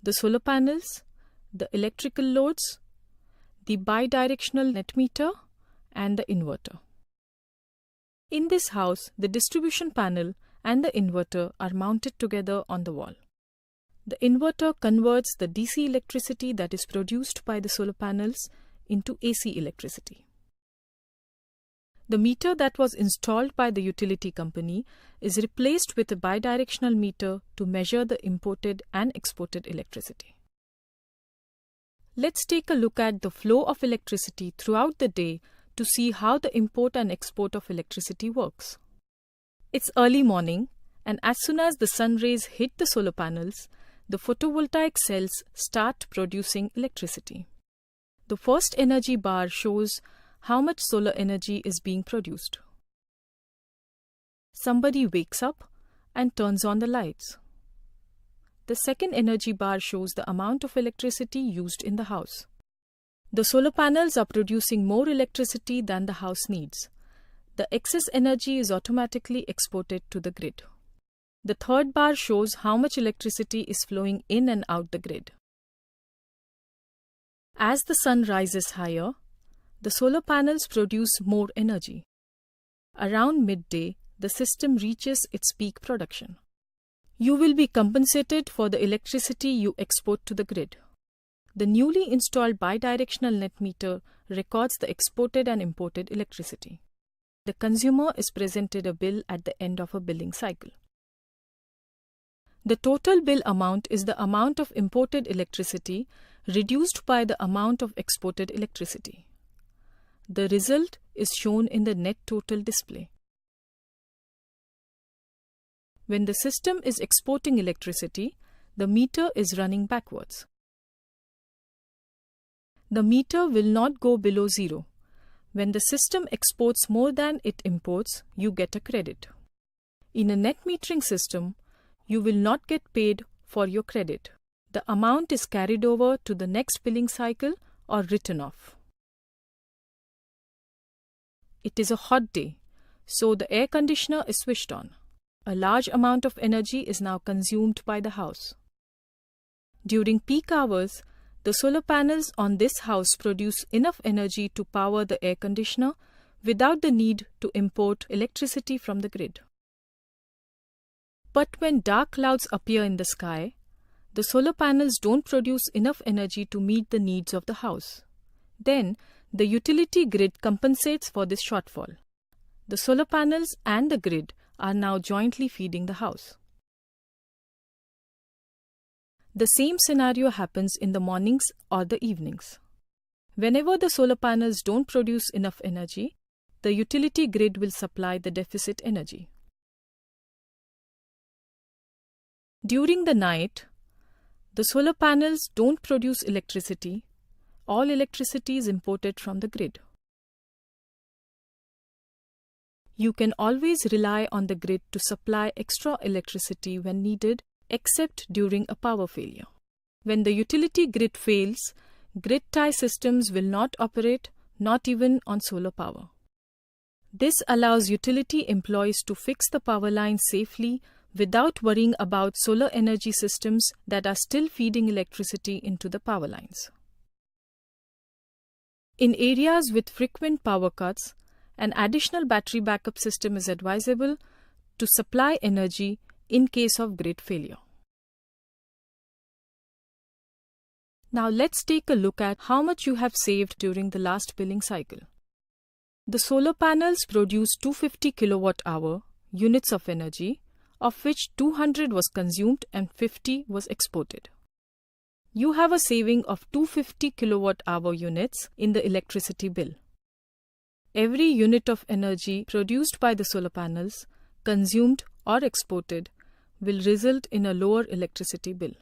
the solar panels, the electrical loads, the bidirectional net meter, and the inverter. In this house, the distribution panel and the inverter are mounted together on the wall. The inverter converts the DC electricity that is produced by the solar panels into AC electricity. The meter that was installed by the utility company is replaced with a bidirectional meter to measure the imported and exported electricity. Let's take a look at the flow of electricity throughout the day to see how the import and export of electricity works. It's early morning, and as soon as the sun rays hit the solar panels, the photovoltaic cells start producing electricity. The first energy bar shows how much solar energy is being produced. Somebody wakes up and turns on the lights. The second energy bar shows the amount of electricity used in the house. The solar panels are producing more electricity than the house needs. The excess energy is automatically exported to the grid. The third bar shows how much electricity is flowing in and out the grid. As the sun rises higher, the solar panels produce more energy. Around midday, the system reaches its peak production. You will be compensated for the electricity you export to the grid. The newly installed bidirectional net meter records the exported and imported electricity. The consumer is presented a bill at the end of a billing cycle. The total bill amount is the amount of imported electricity reduced by the amount of exported electricity. The result is shown in the net total display. When the system is exporting electricity, the meter is running backwards. The meter will not go below zero. When the system exports more than it imports, you get a credit. In a net metering system, you will not get paid for your credit. The amount is carried over to the next billing cycle or written off. It is a hot day, so the air conditioner is switched on. A large amount of energy is now consumed by the house. During peak hours, the solar panels on this house produce enough energy to power the air conditioner without the need to import electricity from the grid. But when dark clouds appear in the sky, the solar panels don't produce enough energy to meet the needs of the house. Then, the utility grid compensates for this shortfall. The solar panels and the grid are now jointly feeding the house. The same scenario happens in the mornings or the evenings. Whenever the solar panels don't produce enough energy, the utility grid will supply the deficit energy. During the night, the solar panels don't produce electricity. All electricity is imported from the grid. You can always rely on the grid to supply extra electricity when needed, except during a power failure. When the utility grid fails, grid tie systems will not operate, not even on solar power. This allows utility employees to fix the power line safely without worrying about solar energy systems that are still feeding electricity into the power lines. In areas with frequent power cuts, an additional battery backup system is advisable to supply energy in case of grid failure. Now let's take a look at how much you have saved during the last billing cycle. The solar panels produce 250 kilowatt-hour units of energy, of which 200 was consumed and 50 was exported. You have a saving of 250 kilowatt-hour units in the electricity bill. Every unit of energy produced by the solar panels, consumed or exported, will result in a lower electricity bill.